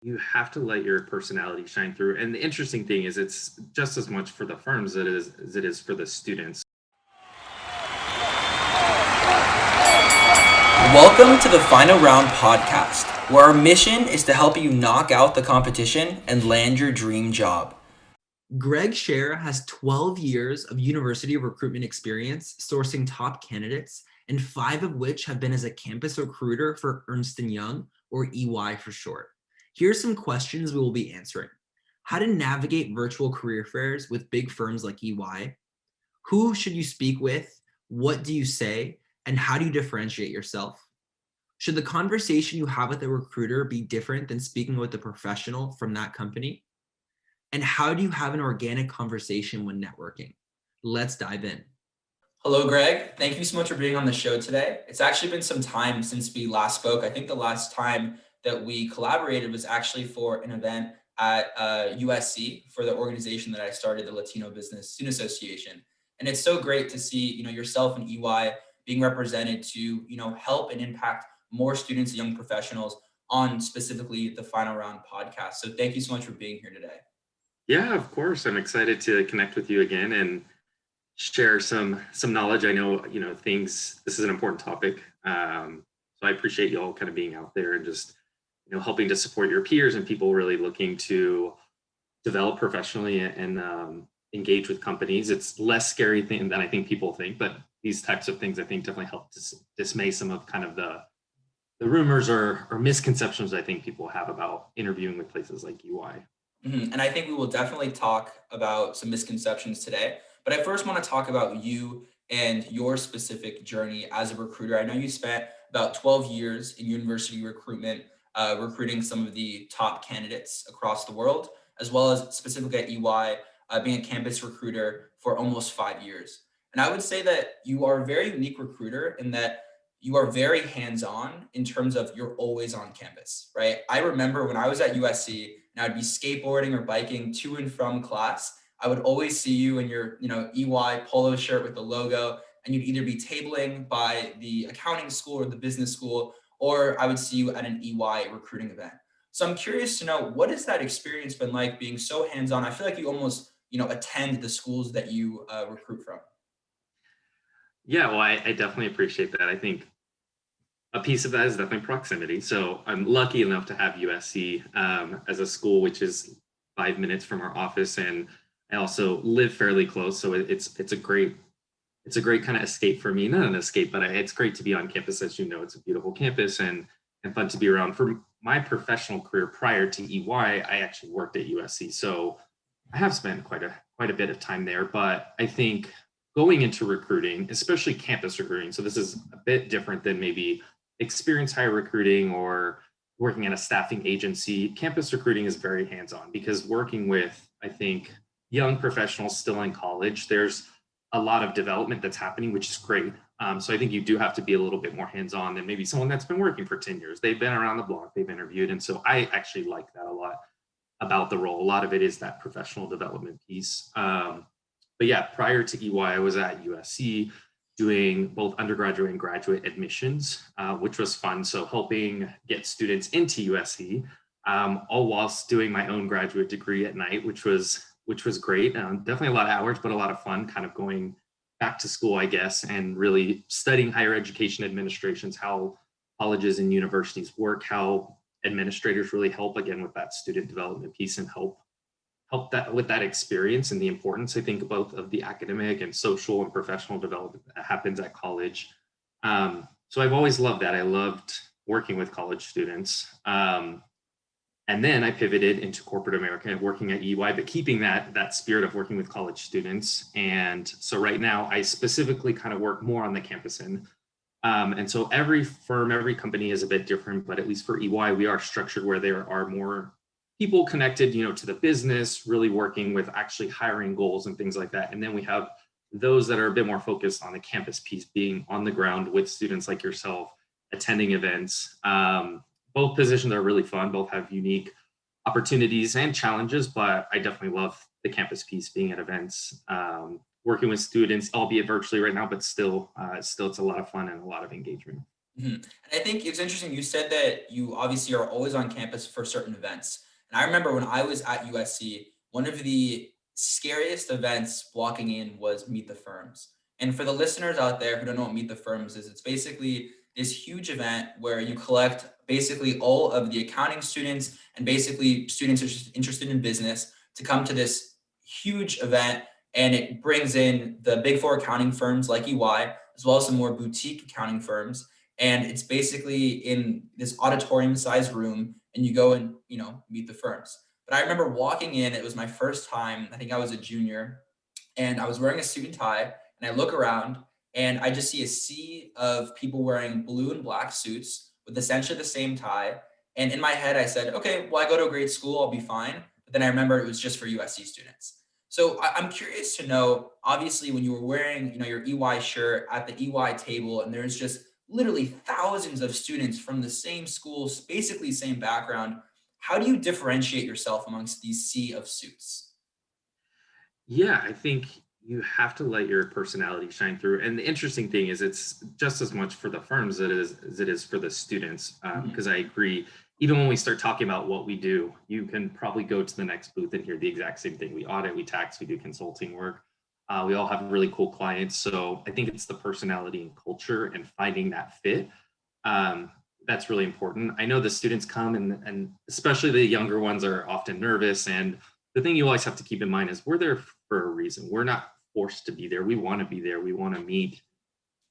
You have to let your personality shine through. And the interesting thing is it's just as much for the firms as it is for the students. Welcome to the Final Round podcast, where our mission is to help you knock out the competition and land your dream job. Greg Scher has 12 years of university recruitment experience sourcing top candidates, and 5 of which have been as a campus recruiter for Ernst Young, or EY for short. Here's some questions we will be answering. How to navigate virtual career fairs with big firms like EY? Who should you speak with? What do you say? And how do you differentiate yourself? Should the conversation you have with a recruiter be different than speaking with a professional from that company? And how do you have an organic conversation when networking? Let's dive in. Hello, Greg. Thank you so much for being on the show today. It's actually been some time since we last spoke. I think the last time that we collaborated was actually for an event at USC for the organization that I started, the Latino Business Student Association. And it's so great to see, yourself and EY being represented to, help and impact more students and young professionals on specifically the Final Round podcast. So thank you so much for being here today. Yeah, of course. I'm excited to connect with you again and share some knowledge. I know, things, this is an important topic. So I appreciate you all kind of being out there and just, helping to support your peers and people really looking to develop professionally and engage with companies. It's less scary thing than I think people think, but these types of things I think definitely help dismay some of kind of the rumors or misconceptions I think people have about interviewing with places like UI. And I think we will definitely talk about some misconceptions today. But I first want to talk about you and your specific journey as a recruiter. I know you spent about 12 years in university recruitment, recruiting some of the top candidates across the world, as well as specifically at EY, being a campus recruiter for almost 5 years. And I would say that you are a very unique recruiter in that you are very hands-on in terms of you're always on campus, right? I remember when I was at USC and I'd be skateboarding or biking to and from class, I would always see you in your, EY polo shirt with the logo, and you'd either be tabling by the accounting school or the business school, or I would see you at an EY recruiting event. So I'm curious to know, what has that experience been like being so hands-on? I feel like you almost, attend the schools that you recruit from. Yeah, well, I definitely appreciate that. I think a piece of that is definitely proximity. So I'm lucky enough to have USC as a school, which is 5 minutes from our office, and I also live fairly close. So it's a great kind of escape for me. Not an escape, but it's great to be on campus. As you know, it's a beautiful campus and fun to be around. For my professional career prior to EY, I actually worked at USC, so I have spent quite a bit of time there. But I think going into recruiting, especially campus recruiting, so this is a bit different than maybe experience hire recruiting or working at a staffing agency. Campus recruiting is very hands-on because working with, I think, young professionals still in college, there's a lot of development that's happening, which is great. So I think you do have to be a little bit more hands-on than maybe someone that's been working for 10 years. They've been around the block, they've interviewed. And so I actually like that a lot about the role. A lot of it is that professional development piece. But yeah, prior to EY, I was at USC doing both undergraduate and graduate admissions, which was fun. So helping get students into USC, all whilst doing my own graduate degree at night, which was great. Definitely a lot of hours, but a lot of fun. Kind of going back to school, I guess, and really studying higher education administrations, how colleges and universities work, how administrators really help again with that student development piece and help that with that experience and the importance, I think, both of the academic and social and professional development that happens at college. So I've always loved that. I loved working with college students. And then I pivoted into corporate America and working at EY, but keeping that spirit of working with college students. And so right now I specifically kind of work more on the campus end. And so every firm, every company is a bit different, but at least for EY, we are structured where there are more people connected, to the business, really working with actually hiring goals and things like that. And then we have those that are a bit more focused on the campus piece, being on the ground with students like yourself, attending events. Both positions are really fun, both have unique opportunities and challenges, but I definitely love the campus piece, being at events, working with students, albeit virtually right now, but still it's a lot of fun and a lot of engagement. Mhm. And I think it's interesting. You said that you obviously are always on campus for certain events. And I remember when I was at USC, one of the scariest events walking in was Meet the Firms. And for the listeners out there who don't know what Meet the Firms is, it's basically this huge event where you collect basically all of the accounting students and basically students interested in business to come to this huge event. And it brings in the big four accounting firms like EY, as well as some more boutique accounting firms, and it's basically in this auditorium sized room, and you go and meet the firms. But I remember walking in, it was my first time. I think I was a junior, and I was wearing a suit and tie, and I look around and I just see a sea of people wearing blue and black suits with essentially the same tie. And in my head I said, okay, well, I go to a great school, I'll be fine. But then I remember it was just for USC students. So I'm curious to know, obviously, when you were wearing, your EY shirt at the EY table, and there's just literally thousands of students from the same schools, basically same background. How do you differentiate yourself amongst these sea of suits? Yeah, I think you have to let your personality shine through. And the interesting thing is, it's just as much for the firms as it is for the students. Mhm. Because I agree, even when we start talking about what we do, you can probably go to the next booth and hear the exact same thing. We audit, we tax, we do consulting work. We all have really cool clients. So I think it's the personality and culture and finding that fit. Um, that's really important. I know the students come and especially the younger ones are often nervous. And the thing you always have to keep in mind is we're there for a reason. We're not forced to be there. We want to be there. We want to meet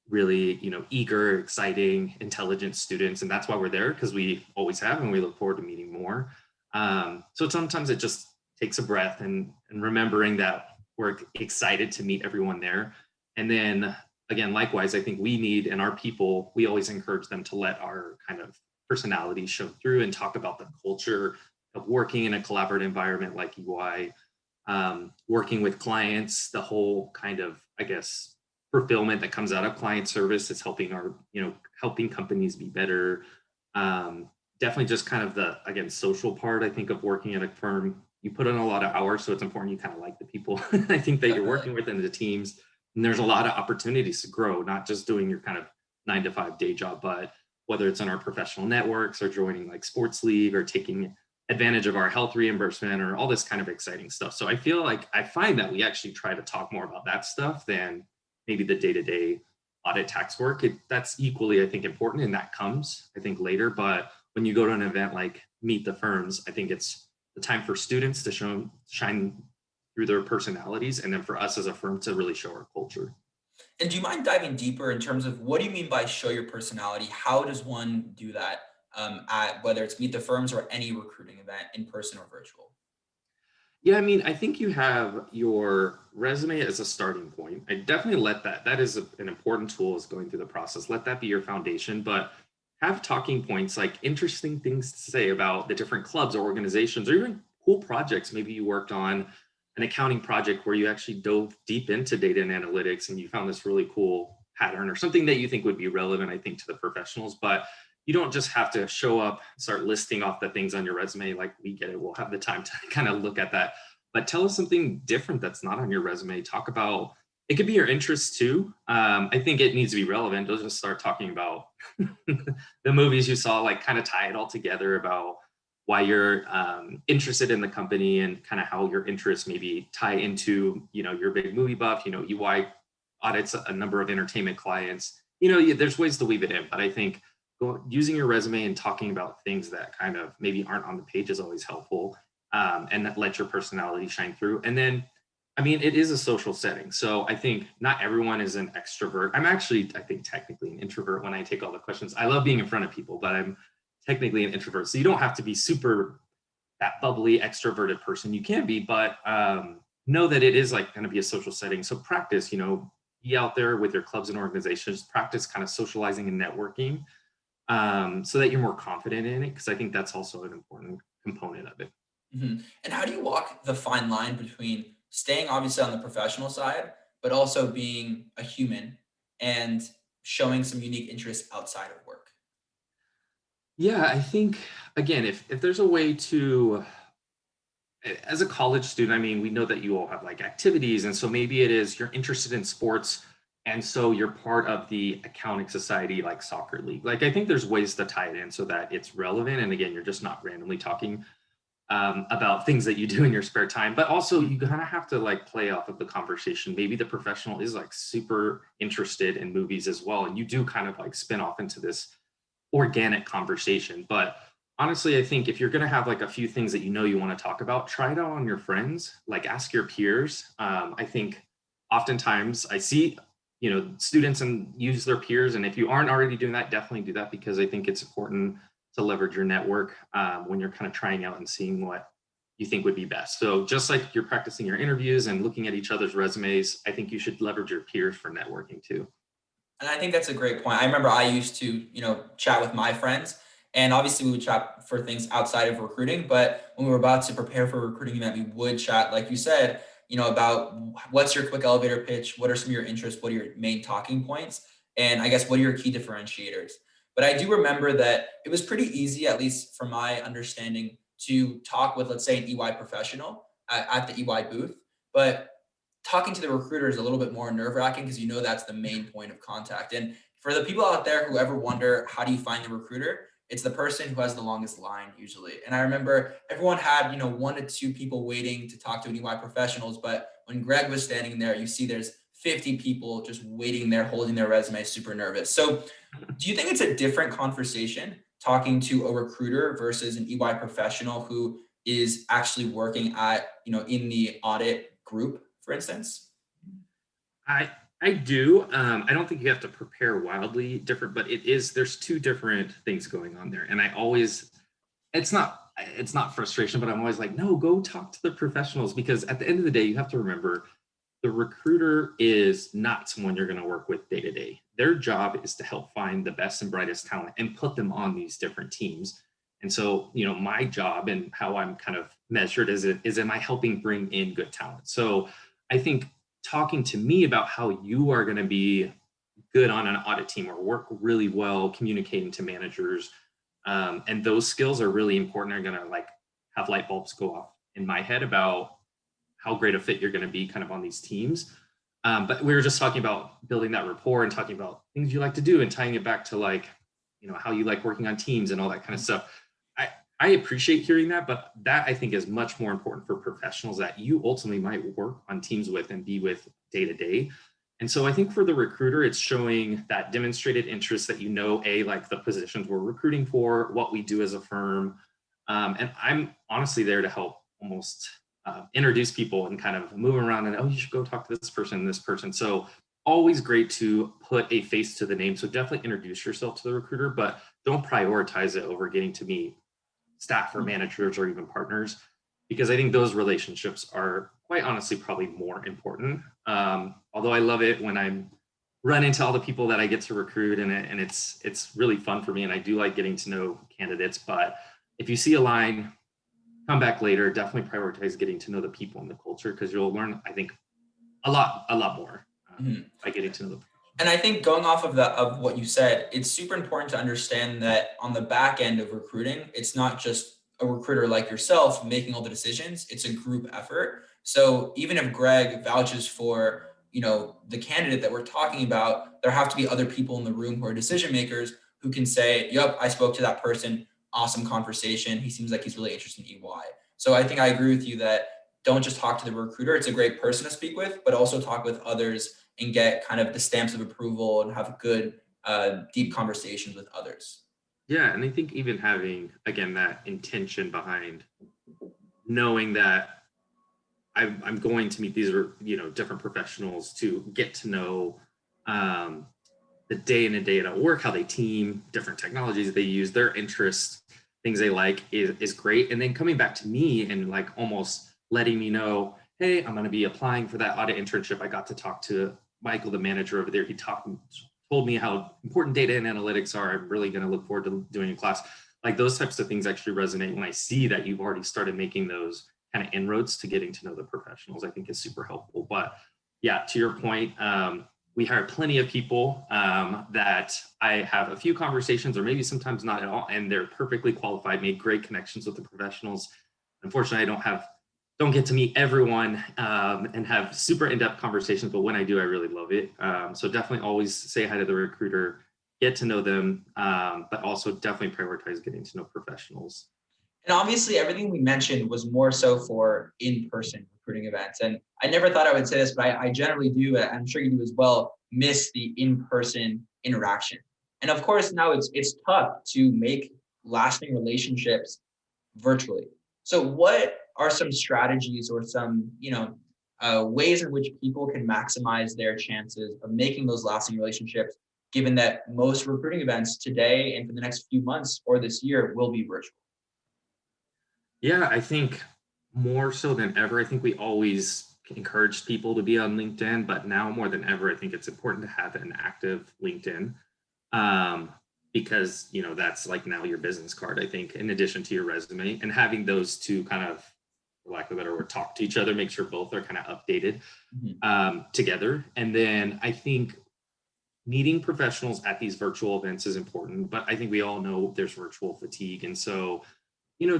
really, eager, exciting, intelligent students. And that's why we're there, because we always have, and we look forward to meeting more. So sometimes it just takes a breath and remembering that we're excited to meet everyone there. And then again, likewise, I think we need, and our people, we always encourage them to let our kind of personality show through and talk about the culture of working in a collaborative environment like EY, working with clients, the whole kind of, I guess, fulfillment that comes out of client service is helping helping companies be better. Definitely just kind of the, again, social part, I think, of working at a firm. You put in a lot of hours, so it's important you kind of like the people I think that you're Definitely. working with in the teams. And there's a lot of opportunities to grow, not just doing your kind of 9 to 5 day job, but whether it's in our professional networks or joining like sports league or taking advantage of our health reimbursement or all this kind of exciting stuff. So I feel like I find that we actually try to talk more about that stuff than maybe the day-to-day audit tax work. That's equally, I think, important, and that comes, I think, later. But when you go to an event like Meet the Firms, I think it's the time for students to shine through their personalities, and then for us as a firm to really show our culture. And do you mind diving deeper in terms of what do you mean by show your personality? How does one do that at whether it's Meet the Firms or any recruiting event, in person or virtual? Yeah, I mean, I think you have your resume as a starting point. I definitely let that is an important tool is going through the process. Let that be your foundation, but have talking points, like interesting things to say about the different clubs or organizations or even cool projects. Maybe you worked on an accounting project where you actually dove deep into data and analytics and you found this really cool pattern or something that you think would be relevant, I think, to the professionals. But you don't just have to show up, start listing off the things on your resume. Like, we get it. We'll have the time to kind of look at that. But tell us something different that's not on your resume. Talk about, it could be your interests too. I think it needs to be relevant. Don't just start talking about the movies you saw, like kind of tie it all together about why you're interested in the company and kind of how your interests maybe tie into, your big movie buff, EY audits a number of entertainment clients. There's ways to weave it in, but I think using your resume and talking about things that kind of maybe aren't on the page is always helpful, and that let your personality shine through. And then, I mean, it is a social setting. So I think not everyone is an extrovert. I'm actually, I think, technically an introvert when I take all the questions. I love being in front of people, but I'm technically an introvert. So you don't have to be super that bubbly, extroverted person. You can be, but know that it is like going to be a social setting. So practice, be out there with your clubs and organizations, practice kind of socializing and networking, so that you're more confident in it. Because I think that's also an important component of it. And how do you walk the fine line between staying obviously on the professional side, but also being a human and showing some unique interests outside of work? Yeah, I think, again, if there's a way to, as a college student, I mean, we know that you all have like activities, and so maybe it is you're interested in sports. And so you're part of the accounting society, like soccer league. Like, I think there's ways to tie it in so that it's relevant. And again, you're just not randomly talking about things that you do in your spare time, but also you kind of have to like play off of the conversation. Maybe the professional is like super interested in movies as well. And you do kind of like spin off into this organic conversation. But honestly, I think if you're going to have like a few things that you want to talk about, try it out on your friends, like ask your peers. I think oftentimes I see, students and use their peers. And if you aren't already doing that, definitely do that, because I think it's important to leverage your network when you're kind of trying out and seeing what you think would be best. So just like you're practicing your interviews and looking at each other's resumes, I think you should leverage your peers for networking too. And I think that's a great point. I remember I used to, chat with my friends, and obviously we would chat for things outside of recruiting. But when we were about to prepare for a recruiting event, we would chat, like you said, about what's your quick elevator pitch, what are some of your interests, what are your main talking points, and I guess what are your key differentiators. But I do remember that it was pretty easy, at least from my understanding, to talk with, let's say, an EY professional at the EY booth. But talking to the recruiter is a little bit more nerve wracking because that's the main point of contact. And for the people out there who ever wonder, how do you find the recruiter? It's the person who has the longest line usually. And I remember everyone had, 1 to 2 people waiting to talk to an EY professionals. But when Greg was standing there, you see there's 50 people just waiting there, holding their resume, super nervous. So do you think it's a different conversation talking to a recruiter versus an EY professional who is actually working at, in the audit group, for instance? I do. I don't think you have to prepare wildly different, but there's two different things going on there. And it's not frustration, but I'm always like, no, go talk to the professionals, because at the end of the day, you have to remember the recruiter is not someone you're going to work with day to day. Their job is to help find the best and brightest talent and put them on these different teams. And so, my job and how I'm kind of measured is am I helping bring in good talent? So I think talking to me about how you are going to be good on an audit team or work really well communicating to managers, and those skills are really important. Are going to like have light bulbs go off in my head about how great a fit you're going to be kind of on these teams. But we were just talking about building that rapport and talking about things you like to do and tying it back to like, how you like working on teams and all that kind of stuff. I appreciate hearing that, but that I think is much more important for professionals that you ultimately might work on teams with and be with day to day. And so I think for the recruiter, it's showing that demonstrated interest that like the positions we're recruiting for, what we do as a firm. And I'm honestly there to help almost introduce people and kind of move around and, oh, you should go talk to this person and this person. So always great to put a face to the name. So definitely introduce yourself to the recruiter, but don't prioritize it over getting to meet staff or managers or even partners, because I think those relationships are quite honestly probably more important. Although I love it when I'm run into all the people that I get to recruit, and it's really fun for me, and I do like getting to know candidates. But if you see a line, come back later. Definitely prioritize getting to know the people and the culture, because you'll learn, I think, a lot more by getting to know them. And I think going off of what you said, it's super important to understand that on the back end of recruiting, it's not just a recruiter like yourself making all the decisions, it's a group effort. So even if Greg vouches for, the candidate that we're talking about, there have to be other people in the room who are decision makers who can say, yep, I spoke to that person, awesome conversation. He seems like he's really interested in EY. So I think I agree with you that don't just talk to the recruiter. It's a great person to speak with, but also talk with others and get kind of the stamps of approval and have good, deep conversations with others. Yeah, and I think even having, again, that intention behind knowing that I'm going to meet these, different professionals to get to know the day in and day out at work, how they team, different technologies they use, their interests, things they like is great. And then coming back to me and like almost letting me know, hey, I'm going to be applying for that audit internship. I got to talk to Michael, the manager over there. He told me how important data and analytics are. I'm really going to look forward to doing a class. Like those types of things actually resonate when I see that you've already started making those kind of inroads to getting to know the professionals. I think is super helpful. But yeah, to your point, we hire plenty of people that I have a few conversations or maybe sometimes not at all, and they're perfectly qualified, made great connections with the professionals. Unfortunately, I don't get to meet everyone and have super in-depth conversations, but when I do, I really love it. So definitely always say hi to the recruiter, get to know them, but also definitely prioritize getting to know professionals. And obviously, everything we mentioned was more so for in-person recruiting events. And I never thought I would say this, but I generally do, I'm sure you do as well, miss the in-person interaction. And of course, now it's tough to make lasting relationships virtually. So what are some strategies or some, ways in which people can maximize their chances of making those lasting relationships, given that most recruiting events today and for the next few months or this year will be virtual? Yeah, I think more so than ever, I think we always encouraged people to be on LinkedIn, but now more than ever, I think it's important to have an active LinkedIn, um, because that's like now your business card. I think in addition to your resume, and having those two kind of, for lack of a better word, talk to each other, make sure both are kind of updated Mhm. together. And then I think meeting professionals at these virtual events is important, but I think we all know there's virtual fatigue, and so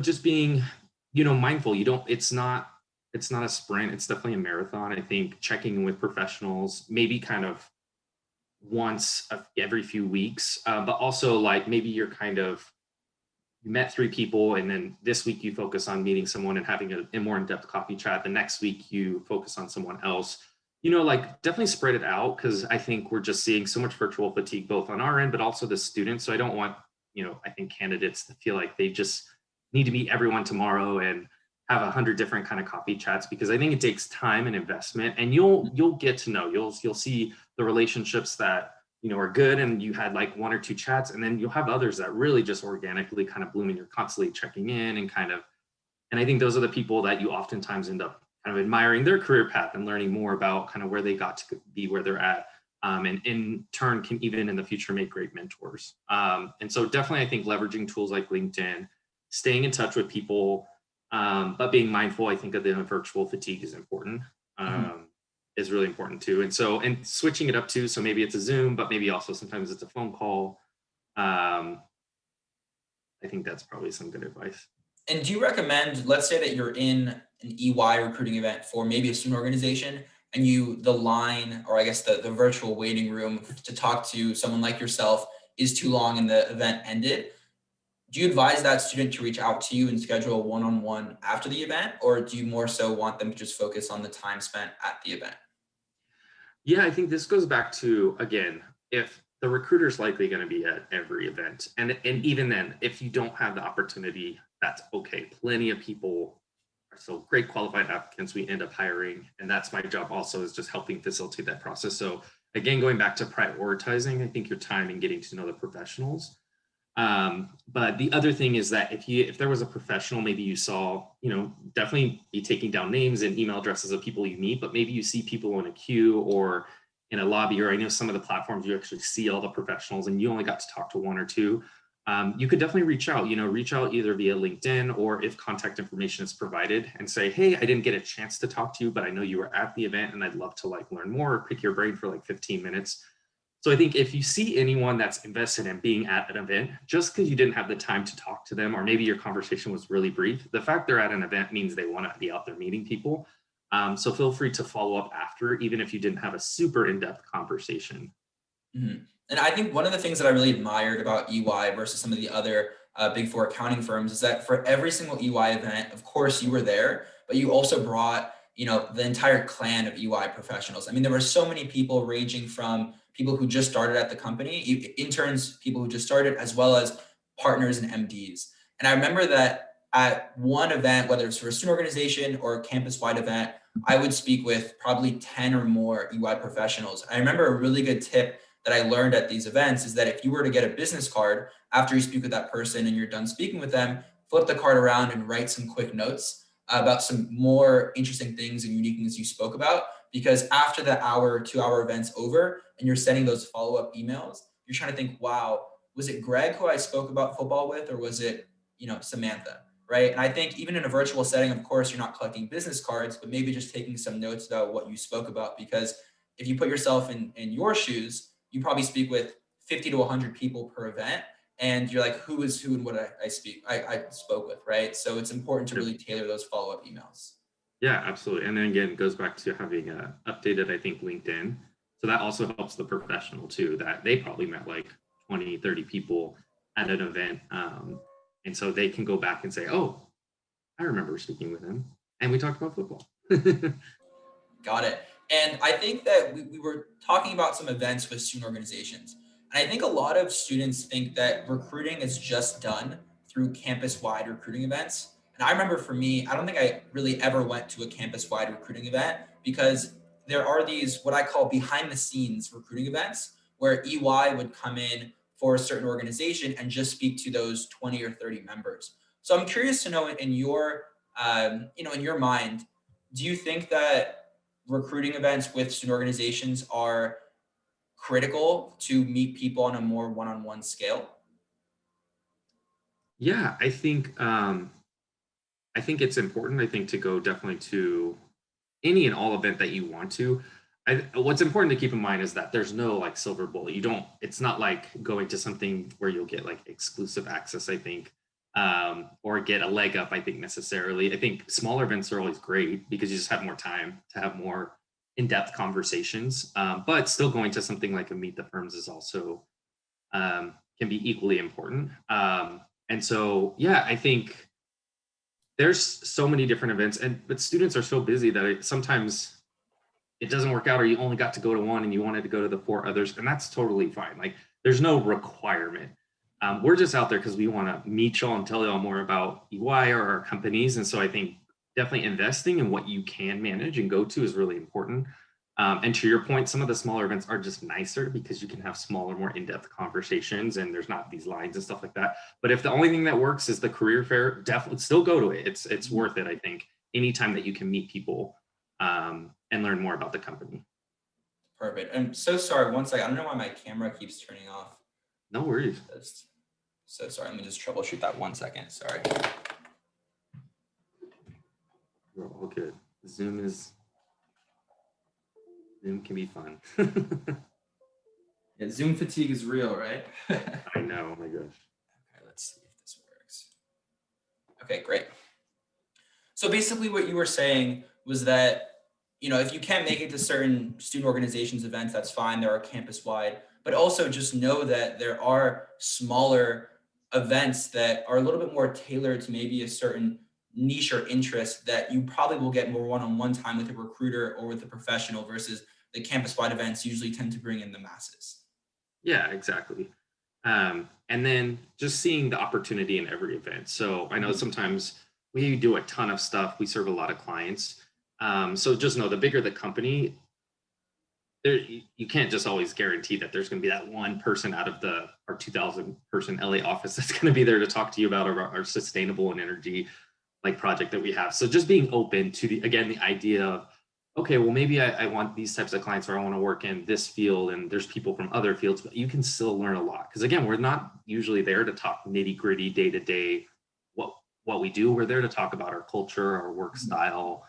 just being, mindful. You don't, it's not a sprint. It's definitely a marathon. I think checking in with professionals, maybe kind of once every few weeks, but also like maybe you met three people and then this week you focus on meeting someone and having a more in-depth coffee chat. The next week you focus on someone else. Like definitely spread it out because I think we're just seeing so much virtual fatigue both on our end, but also the students. So I don't want, I think candidates to feel like they just need to meet everyone tomorrow and have 100 different kind of coffee chats, because I think it takes time and investment, and you'll get to know, you'll see the relationships that are good and you had like one or two chats, and then you'll have others that really just organically kind of bloom and you're constantly checking in and I think those are the people that you oftentimes end up kind of admiring their career path and learning more about kind of where they got to be where they're at, and in turn can even in the future make great mentors. And so definitely I think leveraging tools like LinkedIn, staying in touch with people, but being mindful, I think, of the virtual fatigue is important. Mhm. Is really important too. And so, and switching it up too. So maybe it's a Zoom, but maybe also sometimes it's a phone call. Um, I think that's probably some good advice. And do you recommend, let's say that you're in an EY recruiting event for maybe a student organization and the line, or I guess the virtual waiting room to talk to someone like yourself is too long and the event ended. Do you advise that student to reach out to you and schedule a one-on-one after the event? Or do you more so want them to just focus on the time spent at the event? Yeah, I think this goes back to, again, if the recruiter's likely going to be at every event, and even then, if you don't have the opportunity, that's okay. Plenty of people are so great qualified applicants we end up hiring, and that's my job also, is just helping facilitate that process. So again, going back to prioritizing, I think your time and getting to know the professionals. But the other thing is that if there was a professional, maybe you saw, definitely be taking down names and email addresses of people you meet, but maybe you see people in a queue or in a lobby, or I know some of the platforms you actually see all the professionals and you only got to talk to one or two. You could definitely reach out, reach out either via LinkedIn, or if contact information is provided, and say, hey, I didn't get a chance to talk to you, but I know you were at the event and I'd love to like learn more or pick your brain for like 15 minutes. So I think if you see anyone that's invested in being at an event, just because you didn't have the time to talk to them, or maybe your conversation was really brief, the fact they're at an event means they want to be out there meeting people. So feel free to follow up after, even if you didn't have a super in-depth conversation. Mhm. And I think one of the things that I really admired about EY versus some of the other Big Four accounting firms is that for every single EY event, of course, you were there, but you also brought, the entire clan of EY professionals. I mean, there were so many people, ranging from people who just started at the company, interns, people who just started, as well as partners and MDs. And I remember that at one event, whether it's for a student organization or a campus-wide event, I would speak with probably 10 or more EY professionals. I remember a really good tip that I learned at these events is that if you were to get a business card after you speak with that person and you're done speaking with them, flip the card around and write some quick notes about some more interesting things and unique things you spoke about. Because after the hour, 2 hour event's over and you're sending those follow-up emails, you're trying to think, wow, was it Greg who I spoke about football with, or was it, Samantha? Right. And I think even in a virtual setting, of course, you're not collecting business cards, but maybe just taking some notes about what you spoke about. Because if you put yourself in your shoes, you probably speak with 50 to 100 people per event, and you're like, who is who and what I spoke with, right? So it's important to really tailor those follow-up emails. Yeah, absolutely. And then again, it goes back to having updated, I think, LinkedIn. So that also helps the professional too, that they probably met like 20, 30 people at an event. And so they can go back and say, oh, I remember speaking with him and we talked about football. Got it. And I think that we were talking about some events with student organizations. And I think a lot of students think that recruiting is just done through campus wide recruiting events. And I remember for me, I don't think I really ever went to a campus wide recruiting event because there are these what I call behind the scenes recruiting events where EY would come in for a certain organization and just speak to those 20 or 30 members. So I'm curious to know in your, in your mind, do you think that recruiting events with student organizations are critical to meet people on a more one-on-one scale? Yeah, I think it's important, I think, to go definitely to any and all event that you want to. What's important to keep in mind is that there's no like silver bullet. You don't, it's not like going to something where you'll get like exclusive access, I think, or get a leg up, I think, necessarily. I think smaller events are always great because you just have more time to have more in-depth conversations. But still going to something like a Meet the Firms is also can be equally important. And so, yeah, I think there's so many different events, and but students are so busy that sometimes it doesn't work out, or you only got to go to one and you wanted to go to the four others, and that's totally fine. Like, there's no requirement. We're just out there because we want to meet y'all and tell y'all more about EY or our companies. And so I think definitely investing in what you can manage and go to is really important. And to your point, some of the smaller events are just nicer because you can have smaller, more in-depth conversations, and there's not these lines and stuff like that. But if the only thing that works is the career fair, definitely still go to it. It's worth it, I think, anytime that you can meet people and learn more about the company. Perfect. I'm so sorry. One second. I don't know why my camera keeps turning off. No worries. So sorry. Let me just troubleshoot that 1 second. Sorry. We're all good. Zoom can be fun. Yeah, Zoom fatigue is real, right? I know. Oh my gosh. Okay, let's see if this works. Okay, great. So basically what you were saying was that, if you can't make it to certain student organizations events, that's fine. There are campus wide, but also just know that there are smaller events that are a little bit more tailored to maybe a certain niche or interest that you probably will get more one-on-one time with a recruiter or with a professional versus the campus wide events usually tend to bring in the masses. Yeah, exactly. And then just seeing the opportunity in every event. So I know sometimes we do a ton of stuff. We serve a lot of clients. So just know the bigger the company, there you can't just always guarantee that there's going to be that one person out of our 2,000 person LA office that's going to be there to talk to you about our sustainable and energy like project that we have. So just being open to the idea of, okay, well, maybe I want these types of clients, or I want to work in this field and there's people from other fields, but you can still learn a lot. Because again, we're not usually there to talk nitty gritty day to day what we do. We're there to talk about our culture, our work style,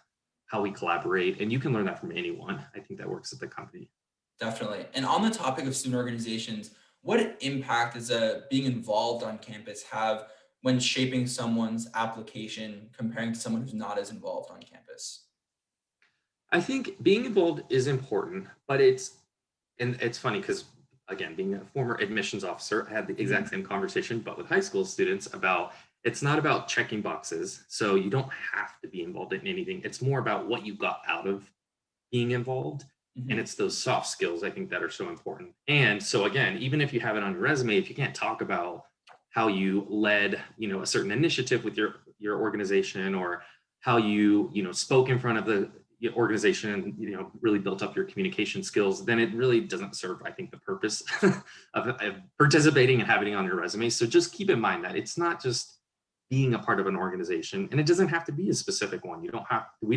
how we collaborate, and you can learn that from anyone. I think that works at the company. Definitely. And on the topic of student organizations, what impact does being involved on campus have when shaping someone's application comparing to someone who's not as involved on campus? I think being involved is important, but it's funny because again, being a former admissions officer, I had the exact same conversation, but with high school students about it's not about checking boxes. So you don't have to be involved in anything. It's more about what you got out of being involved. And Mhm. it's those soft skills, I think, that are so important. And so again, even if you have it on your resume, if you can't talk about how you led, a certain initiative with your organization, or how you spoke in front of the organization and really built up your communication skills, then it really doesn't serve, I think, the purpose of participating and having it on your resume. So just keep in mind that it's not just being a part of an organization, and it doesn't have to be a specific one. We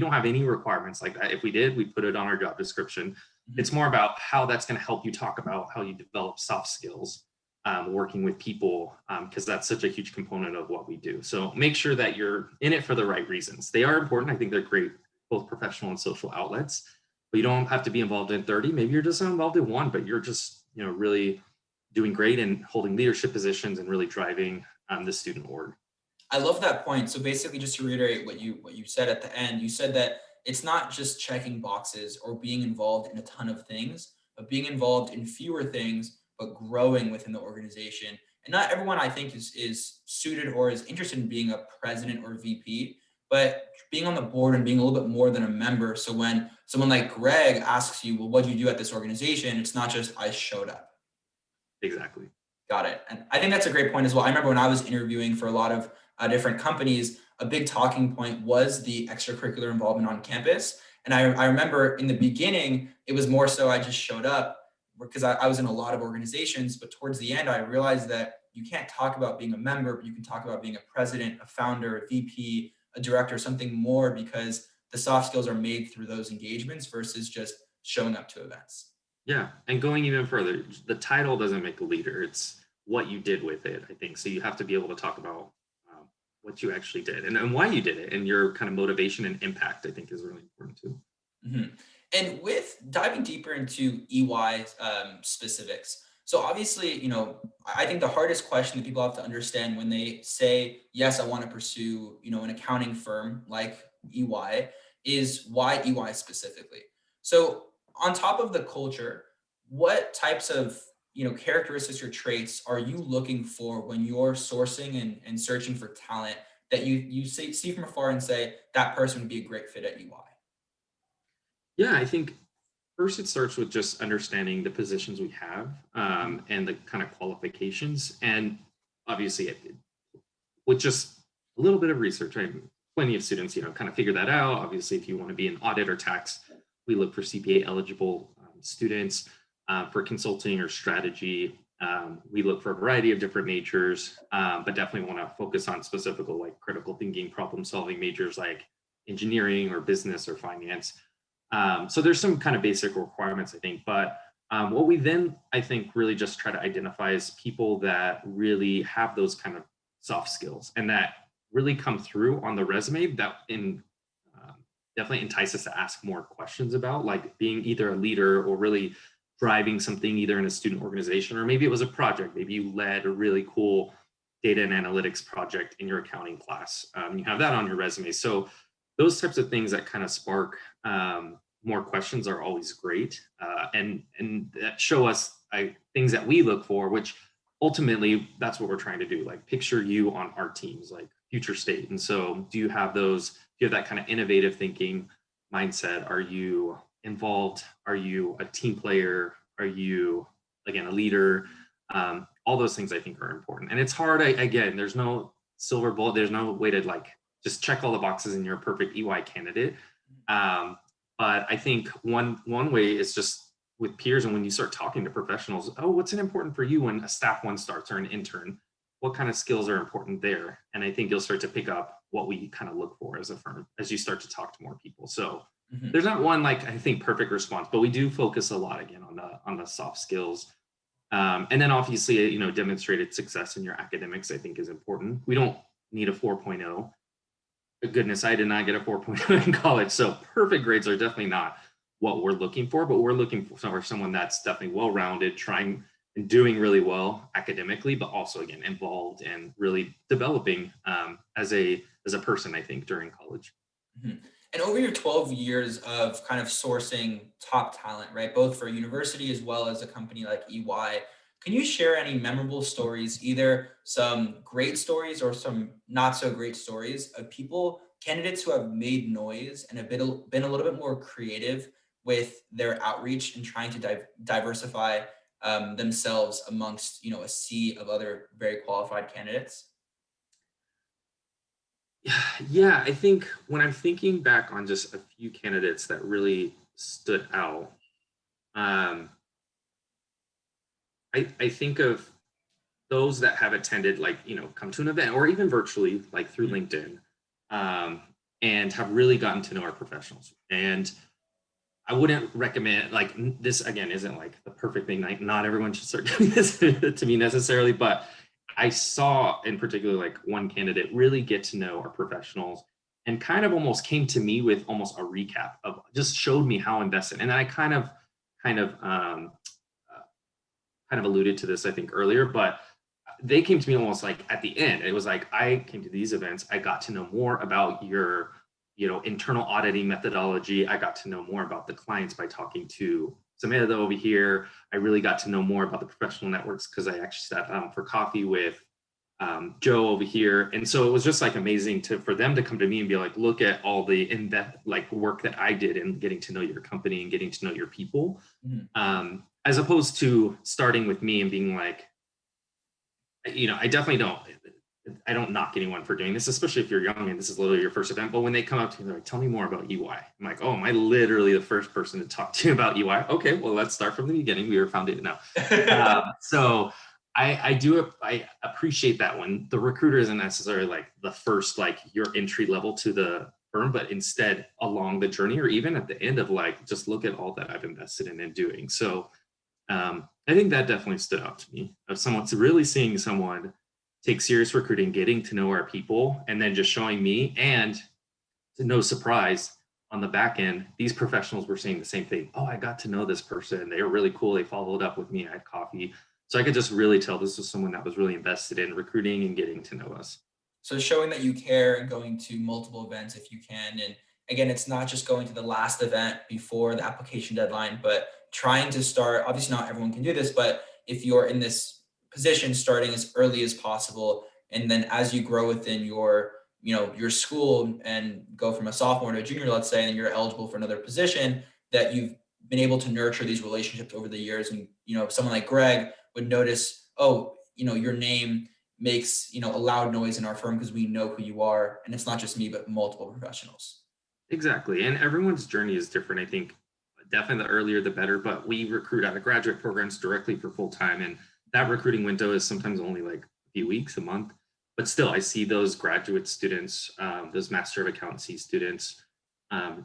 don't have any requirements like that. If we did, we put it on our job description. It's more about how that's going to help you talk about how you develop soft skills, working with people, because that's such a huge component of what we do. So make sure that you're in it for the right reasons. They are important. I think they're great, both professional and social outlets, but you don't have to be involved in 30. Maybe you're just involved in one, but you're just, really doing great and holding leadership positions and really driving the student org. I love that point. So basically, just to reiterate what you said at the end, you said that it's not just checking boxes or being involved in a ton of things, but being involved in fewer things, but growing within the organization. And not everyone, I think, is suited or is interested in being a president or VP, but being on the board and being a little bit more than a member. So when someone like Greg asks you, well, what do you do at this organization? It's not just I showed up. Exactly. Got it. And I think that's a great point as well. I remember when I was interviewing for a lot of different companies, a big talking point was the extracurricular involvement on campus. And I remember in the beginning, it was more so I just showed up because I was in a lot of organizations. But towards the end, I realized that you can't talk about being a member, but you can talk about being a president, a founder, a VP, a director, something more, because the soft skills are made through those engagements versus just showing up to events. Yeah, and going even further, the title doesn't make a leader. It's what you did with it, I think. So you have to be able to talk about what you actually did and why you did it, and your kind of motivation and impact, I think, is really important too. Mhm. And with diving deeper into EY specifics, so obviously, I think the hardest question that people have to understand when they say, yes, I want to pursue, an accounting firm like EY is why EY specifically. So on top of the culture, what types of, characteristics or traits are you looking for when you're sourcing and searching for talent that you see from afar and say that person would be a great fit at EY? Yeah, I think first it starts with just understanding the positions we have, and the kind of qualifications, and obviously with just a little bit of research, right? Plenty of students, kind of figure that out. Obviously, if you want to be in audit or tax, we look for CPA eligible students. For consulting or strategy, we look for a variety of different majors, but definitely want to focus on specific like critical thinking, problem solving majors like engineering or business or finance. So there's some kind of basic requirements, I think, but what we then, I think, really just try to identify is people that really have those kind of soft skills and that really come through on the resume that um, definitely entice us to ask more questions about, like being either a leader or really driving something either in a student organization, or maybe it was a project. Maybe you led a really cool data and analytics project in your accounting class. You have that on your resume. So those types of things that kind of spark more questions are always great, and that show us things that we look for, which ultimately that's what we're trying to do. Like picture you on our teams, like future state. And so, do you have those? Do you have that kind of innovative thinking mindset? Are you involved? Are you a team player? Are you again a leader? All those things I think are important, and it's hard. Again, there's no silver bullet. There's no way to like just check all the boxes and you're a perfect EY candidate. But I think one way is just with peers, and when you start talking to professionals, oh, what's an important for you when a staff one starts or an intern? What kind of skills are important there? And I think you'll start to pick up what we kind of look for as a firm as you start to talk to more people. So Mhm. there's not one like I think perfect response, but we do focus a lot again on the soft skills. And then obviously, demonstrated success in your academics, I think is important. We don't need a 4.0. Goodness, I did not get a 4.0 in college. So perfect grades are definitely not what we're looking for, but we're looking for someone that's definitely well-rounded, trying and doing really well academically, but also again, involved and really developing as a person, I think, during college. Mhm. And over your 12 years of kind of sourcing top talent, right, both for a university as well as a company like EY, can you share any memorable stories, either some great stories or some not so great stories of people, candidates who have made noise and have been a little bit more creative with their outreach and trying to diversify themselves amongst, a sea of other very qualified candidates? Yeah, I think when I'm thinking back on just a few candidates that really stood out, um, I think of those that have attended, like, come to an event or even virtually, like through Mhm. LinkedIn, um, and have really gotten to know our professionals. And I wouldn't recommend like this again isn't like the perfect thing. Like not everyone should start doing this to me necessarily, but I saw in particular like one candidate really get to know our professionals and kind of almost came to me with almost a recap of just showed me how invested. And I kind of alluded to this I think earlier, but they came to me almost like at the end. It was like, I came to these events, I got to know more about your, internal auditing methodology. I got to know more about the clients by talking to Samantha over here. I really got to know more about the professional networks because I actually sat down for coffee with Joe over here. And so it was just like amazing for them to come to me and be like, look at all the in-depth like work that I did in getting to know your company and getting to know your people. As opposed to starting with me and being like, I definitely I don't knock anyone for doing this, especially if you're young and this is literally your first event. But when they come up to me, they're like, tell me more about EY. I'm like, oh, am I literally the first person to talk to you about EY? Okay, well, let's start from the beginning. We were founded now. So I appreciate that one. The recruiter isn't necessarily like the first, like your entry level to the firm, but instead along the journey or even at the end of like, just look at all that I've invested in and doing. So I think that definitely stood out to me of someone's really seeing someone take serious recruiting, getting to know our people, and then just showing me. And to no surprise, on the back end, these professionals were saying the same thing. Oh, I got to know this person. They were really cool. They followed up with me. I had coffee. So I could just really tell this was someone that was really invested in recruiting and getting to know us. So showing that you care and going to multiple events if you can. And again, it's not just going to the last event before the application deadline, but trying to start, obviously not everyone can do this, but if you're in this position, starting as early as possible. And then as you grow within your school and go from a sophomore to a junior, let's say, and you're eligible for another position, that you've been able to nurture these relationships over the years. And, someone like Greg would notice, oh, your name makes a loud noise in our firm because we know who you are, and it's not just me but multiple professionals. Exactly. And everyone's journey is different. I think definitely the earlier the better, but we recruit out of graduate programs directly for full time, and that recruiting window is sometimes only like a few weeks, a month. But still, I see those graduate students, those Master of Accountancy students,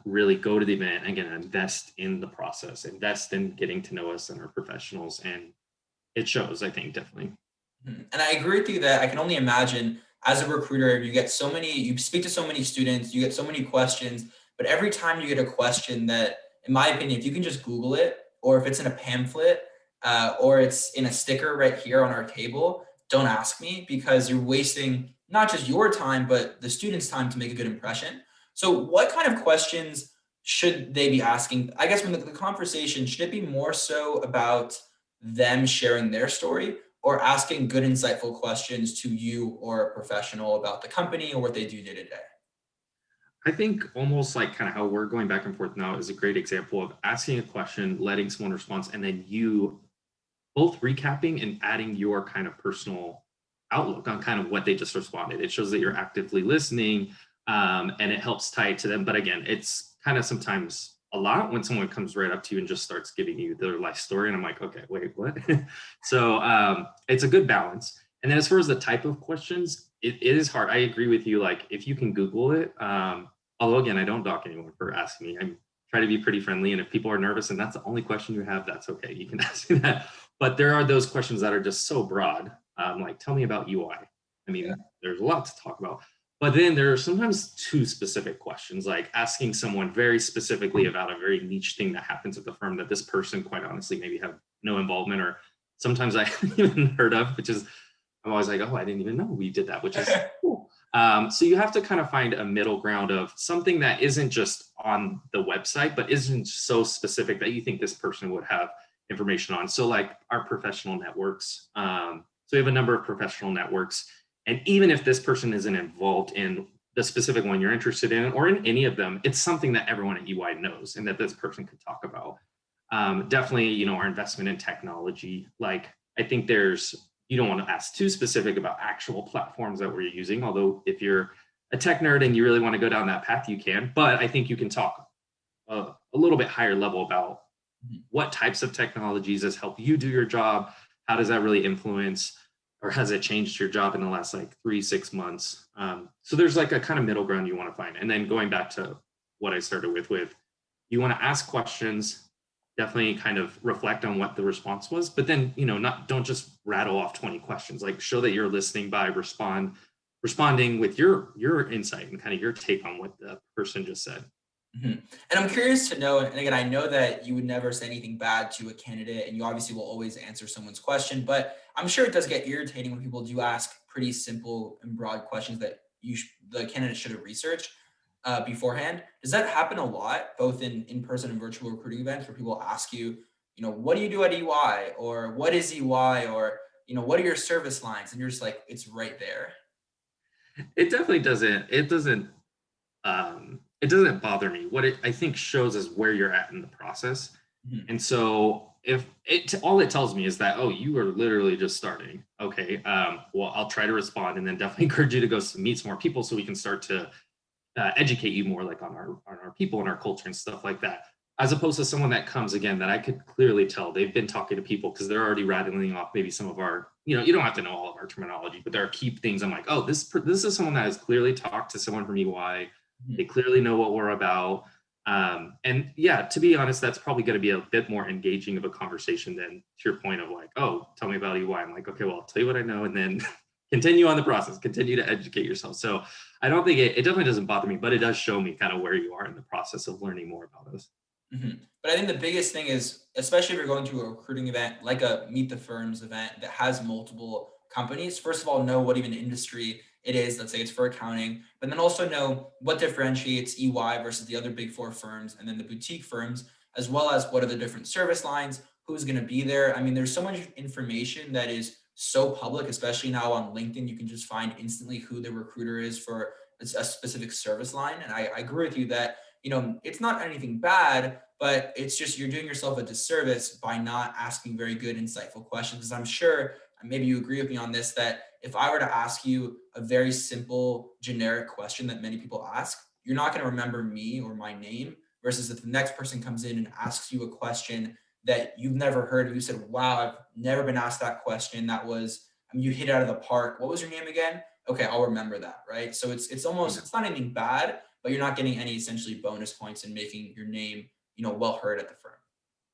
really go to the event and again invest in the process, invest in getting to know us and our professionals, and it shows. I think definitely. And I agree with you that I can only imagine as a recruiter, you speak to so many students, you get so many questions, but every time you get a question that, in my opinion, if you can just Google it, or if it's in a pamphlet, or it's in a sticker right here on our table, don't ask me because you're wasting not just your time, but the student's time to make a good impression. So what kind of questions should they be asking? I guess when the conversation, should it be more so about them sharing their story, or asking good, insightful questions to you or a professional about the company or what they do day to day? I think almost like kind of how we're going back and forth now is a great example of asking a question, letting someone respond, and then you both recapping and adding your kind of personal outlook on kind of what they just responded. It shows that you're actively listening, and it helps tie it to them. But again, it's kind of sometimes a lot when someone comes right up to you and just starts giving you their life story. And I'm like, okay, wait, what? So it's a good balance. And then as far as the type of questions, it is hard. I agree with you. Like if you can Google it, although again, I don't dock anyone for asking me. I try to be pretty friendly. And if people are nervous and that's the only question you have, that's okay. You can ask me that. But there are those questions that are just so broad. Like, tell me about UI. I mean, there's a lot to talk about. But then there are sometimes too specific questions, like asking someone very specifically about a very niche thing that happens at the firm that this person, quite honestly, maybe have no involvement, or sometimes I haven't even heard of, which is, I'm always like, oh, I didn't even know we did that, which is cool. So you have to kind of find a middle ground of something that isn't just on the website, but isn't so specific that you think this person would have information on. So like our professional networks. So we have a number of professional networks. And even if this person isn't involved in the specific one you're interested in, or in any of them, it's something that everyone at EY knows and that this person could talk about. Definitely, our investment in technology. Like, I think you don't want to ask too specific about actual platforms that we're using. Although if you're a tech nerd and you really want to go down that path, you can. But I think you can talk a little bit higher level about what types of technologies has helped you do your job. How does that really influence, or has it changed your job in the last like 3-6 months? So there's like a kind of middle ground you want to find. And then going back to what I started with you want to ask questions, definitely kind of reflect on what the response was, but then, don't just rattle off 20 questions, like show that you're listening by responding with your insight and kind of your take on what the person just said. Mhm. And I'm curious to know, and again, I know that you would never say anything bad to a candidate, and you obviously will always answer someone's question, but I'm sure it does get irritating when people do ask pretty simple and broad questions that the candidate should have researched beforehand. Does that happen a lot, both in in-person and virtual recruiting events, where people ask you, what do you do at EY, or what is EY, or what are your service lines, and you're just like, it's right there. It definitely doesn't. It doesn't bother me. What it I think shows is where you're at in the process. Mhm. And so if it all it tells me is that, oh, you are literally just starting. Okay. Well, I'll try to respond and then definitely encourage you to go meet some more people so we can start to educate you more like on our people and our culture and stuff like that. As opposed to someone that comes again that I could clearly tell they've been talking to people because they're already rattling off maybe some of our, you don't have to know all of our terminology, but there are key things. I'm like, oh, this is someone that has clearly talked to someone from EY. They Mhm. clearly know what we're about. And yeah, to be honest, that's probably going to be a bit more engaging of a conversation than to your point of like, oh, tell me about EY. I'm like, okay, well, I'll tell you what I know and then continue on the process, continue to educate yourself. So I don't think it definitely doesn't bother me, but it does show me kind of where you are in the process of learning more about us. But I think the biggest thing is, especially if you're going to a recruiting event like a Meet the Firms event that has multiple companies, first of all, know what even industry it is. Let's say it's for accounting, but then also know what differentiates EY versus the other big four firms and then the boutique firms, as well as what are the different service lines, who's going to be there. I mean, there's so much information that is so public, especially now on LinkedIn. You can just find instantly who the recruiter is for a specific service line. And I agree with you that it's not anything bad, but it's just you're doing yourself a disservice by not asking very good, insightful questions. I'm sure, and maybe you agree with me on this, that if I were to ask you a very simple, generic question that many people ask, you're not going to remember me or my name. Versus if the next person comes in and asks you a question that you've never heard of, you said, "Wow, I've never been asked that question. That was, I mean, you hit it out of the park. What was your name again?" Okay, I'll remember that, right? So it's almost Yeah. it's not anything bad, but you're not getting any essentially bonus points in making your name well heard at the firm.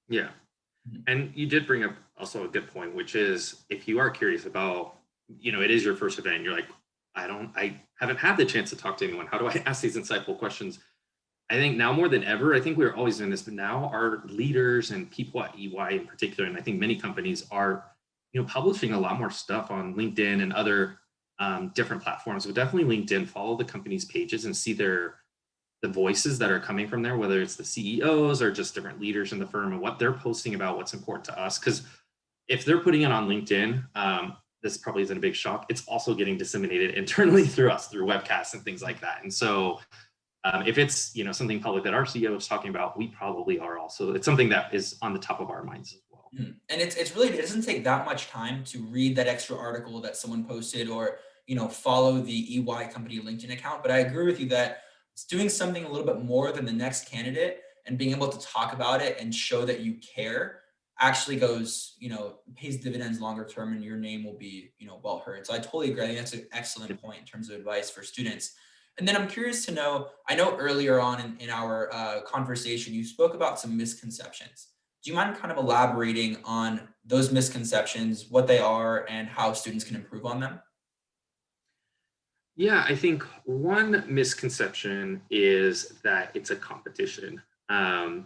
Yeah. Mhm. And you did bring up also a good point, which is if you are curious about, it is your first event, you're like, I haven't had the chance to talk to anyone. How do I ask these insightful questions? I think now more than ever, I think we were always doing this, but now our leaders and people at EY in particular, and I think many companies are, publishing a lot more stuff on LinkedIn and other different platforms. But definitely LinkedIn, follow the company's pages and see the voices that are coming from there, whether it's the CEOs or just different leaders in the firm and what they're posting about what's important to us. Because if they're putting it on LinkedIn, this probably isn't a big shock. It's also getting disseminated internally through us, through webcasts and things like that. And so if it's something public that our CEO is talking about, we probably are also. It's something that is on the top of our minds as well. And it's really, it doesn't take that much time to read that extra article that someone posted, or follow the EY company LinkedIn account. But I agree with you that it's doing something a little bit more than the next candidate and being able to talk about it and show that you care actually goes, pays dividends longer term, and your name will be well heard. So I totally agree. I think that's an excellent point in terms of advice for students. And then I'm curious to know, I know earlier on in our conversation, you spoke about some misconceptions. Do you mind kind of elaborating on those misconceptions, what they are, and how students can improve on them? Yeah, I think one misconception is that it's a competition. And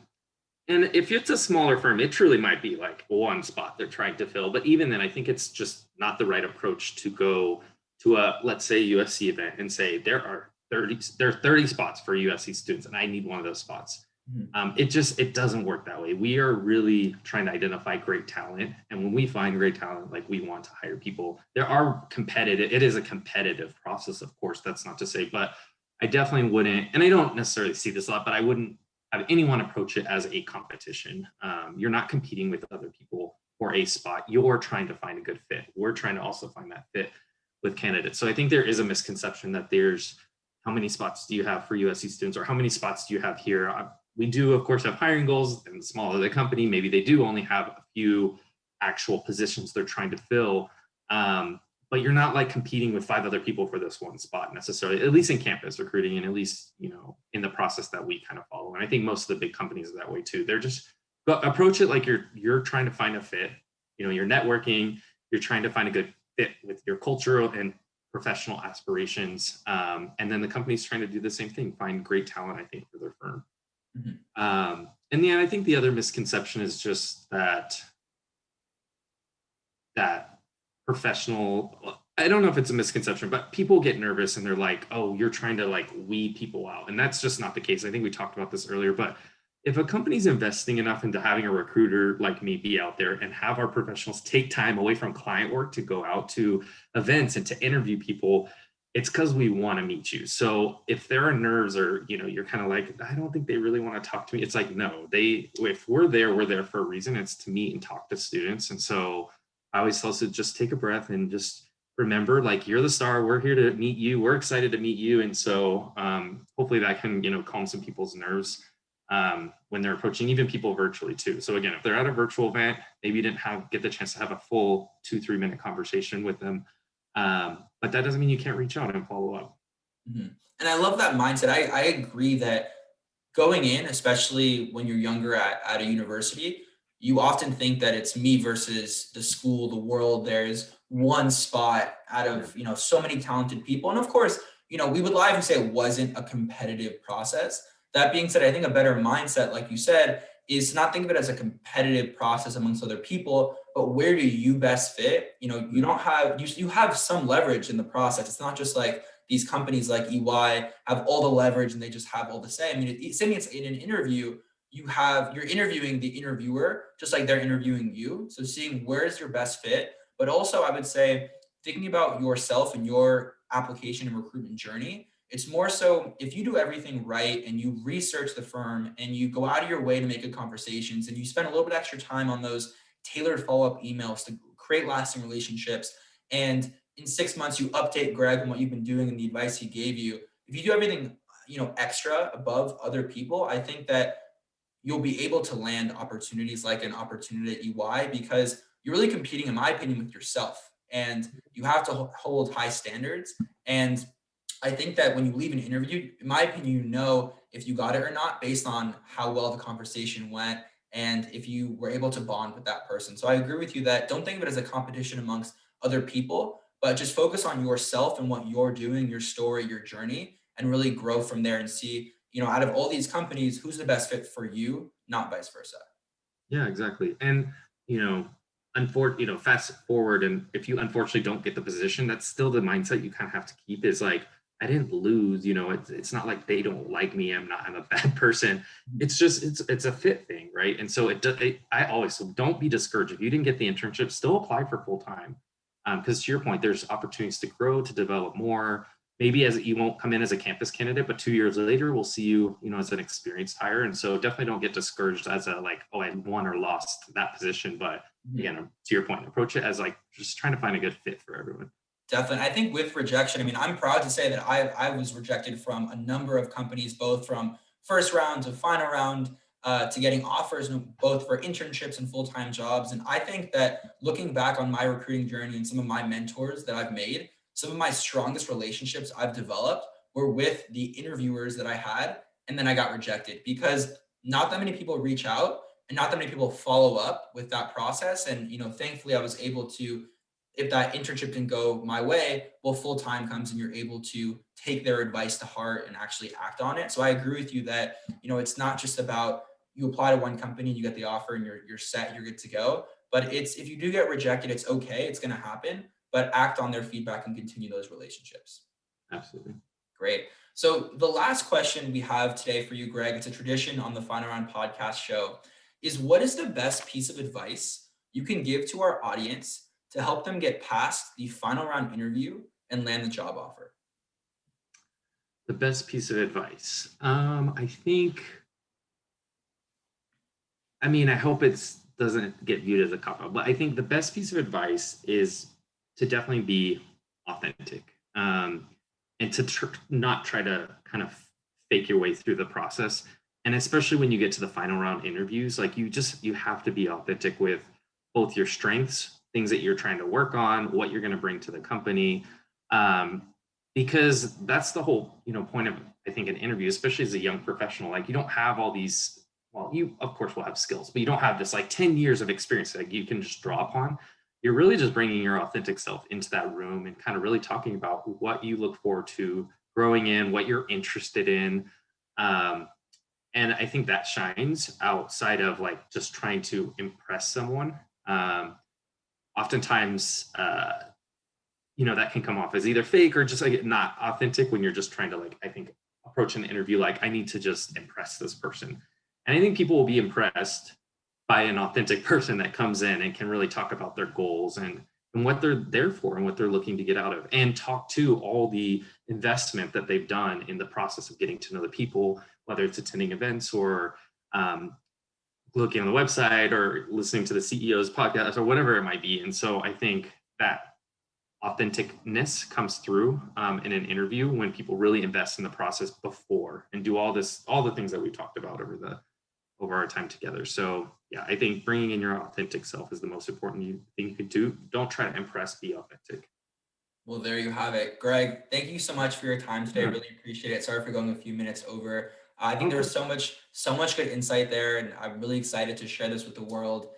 if it's a smaller firm, it truly might be like one spot they're trying to fill. But even then, I think it's just not the right approach to go to a, let's say, USC event and say there are 30 spots for USC students, and I need one of those spots. Mhm. It doesn't work that way. We are really trying to identify great talent, and when we find great talent, like we want to hire people. There are competitive. It is a competitive process, of course. That's not to say, but I definitely wouldn't, and I don't necessarily see this a lot, but I wouldn't have anyone approach it as a competition. You're not competing with other people for a spot. You're trying to find a good fit. We're trying to also find that fit with candidates. So I think there is a misconception that there's how many spots do you have for USC students, or how many spots do you have here? We do, of course, have hiring goals, and the smaller the company, maybe they do only have a few actual positions they're trying to fill. But you're not like competing with five other people for this one spot necessarily, at least in campus recruiting, and at least in the process that we kind of follow. And I think most of the big companies are that way too. They're just approach it like you're trying to find a fit. You're networking, you're trying to find a good fit with your cultural and professional aspirations, and then the company's trying to do the same thing, find great talent, I think, for their firm. And yeah, I think the other misconception is just that professional, I don't know if it's a misconception, but people get nervous and they're like, oh, you're trying to like weed people out. And that's just not the case. I think we talked about this earlier, but if a company's investing enough into having a recruiter like me be out there and have our professionals take time away from client work to go out to events and to interview people, it's because we want to meet you. So if there are nerves or, you're kind of like, I don't think they really want to talk to me. It's like, no, if we're there for a reason. It's to meet and talk to students. And so I always tell us to just take a breath and just remember, like, you're the star. We're here to meet you. We're excited to meet you. And so hopefully that can, calm some people's nerves when they're approaching even people virtually too. So again, if they're at a virtual event, maybe you didn't get the chance to have a full 2-3 minute conversation with them. But that doesn't mean you can't reach out and follow up. Mm-hmm. And I love that mindset. I agree that going in, especially when you're younger at a university, you often think that it's me versus the school, the world. There's one spot out of, so many talented people. And of course, we would lie and say it wasn't a competitive process. That being said, I think a better mindset, like you said, is to not think of it as a competitive process amongst other people, but where do you best fit? You don't have, you have some leverage in the process. It's not just like these companies like EY have all the leverage and they just have all the say. I mean, saying it's in an interview, you're interviewing the interviewer just like they're interviewing you. So seeing where's your best fit, but also I would say thinking about yourself and your application and recruitment journey. It's more so if you do everything right and you research the firm and you go out of your way to make good conversations and you spend a little bit extra time on those tailored follow-up emails to create lasting relationships, and in 6 months you update Greg on what you've been doing and the advice he gave you. If you do everything, extra above other people, I think that you'll be able to land opportunities like an opportunity at EY because you're really competing, in my opinion, with yourself. And you have to hold high standards. And I think that when you leave an interview, in my opinion, if you got it or not based on how well the conversation went and if you were able to bond with that person. So I agree with you that don't think of it as a competition amongst other people, but just focus on yourself and what you're doing, your story, your journey, and really grow from there and see, out of all these companies, who's the best fit for you, not vice versa. Yeah, exactly. And, fast forward, and if you unfortunately don't get the position, that's still the mindset you kind of have to keep is like, I didn't lose, it's not like they don't like me. I'm a bad person. It's just, it's a fit thing. Right. And so I always, so don't be discouraged. If you didn't get the internship, still apply for full time. Because to your point, there's opportunities to grow, to develop more. Maybe as you won't come in as a campus candidate, but 2 years later, we'll see you, as an experienced hire. And so definitely don't get discouraged as a like, oh, I won or lost that position. But again, to your point, approach it as like just trying to find a good fit for everyone. Definitely. I think with rejection, I mean, I'm proud to say that I was rejected from a number of companies, both from first round to final round, to getting offers, both for internships and full-time jobs. And I think that looking back on my recruiting journey and some of my mentors that I've made, some of my strongest relationships I've developed were with the interviewers that I had, and then I got rejected because not that many people reach out and not that many people follow up with that process. And, thankfully I was able to, if that internship didn't go my way, well, full time comes and you're able to take their advice to heart and actually act on it. So I agree with you that, it's not just about you apply to one company and you get the offer and you're set, you're good to go. But it's, if you do get rejected, it's okay. It's going to happen, but act on their feedback and continue those relationships. Absolutely. Great. So the last question we have today for you, Greg, it's a tradition on the Final Round podcast show, is what is the best piece of advice you can give to our audience to help them get past the final round interview and land the job offer? The best piece of advice. I hope it doesn't get viewed as a cop out, but I think the best piece of advice is to definitely be authentic, and to not try to kind of fake your way through the process. And especially when you get to the final round interviews, like you have to be authentic with both your strengths, things that you're trying to work on, what you're going to bring to the company. Because that's the whole, point of, I think, an interview, especially as a young professional. Like, you don't have all these, well, you of course will have skills, but you don't have this like 10 years of experience that you can just draw upon. You're really just bringing your authentic self into that room and kind of really talking about what you look forward to growing in, what you're interested in. And I think that shines outside of like just trying to impress someone. Oftentimes, that can come off as either fake or just like not authentic when you're just trying to like, I think, approach an interview like I need to just impress this person. And I think people will be impressed by an authentic person that comes in and can really talk about their goals and what they're there for and what they're looking to get out of, and talk to all the investment that they've done in the process of getting to know the people, whether it's attending events or um, looking on the website or listening to the CEO's podcast or whatever it might be. And so I think that authenticness comes through in an interview when people really invest in the process before and do all the things that we talked about over our time together. So yeah, I think bringing in your authentic self is the most important thing you could do. Don't try to impress, be authentic. Well, there you have it. Greg, thank you so much for your time today. I Yeah. really appreciate it. Sorry for going a few minutes over. I think Okay. there's so much good insight there, and I'm really excited to share this with the world.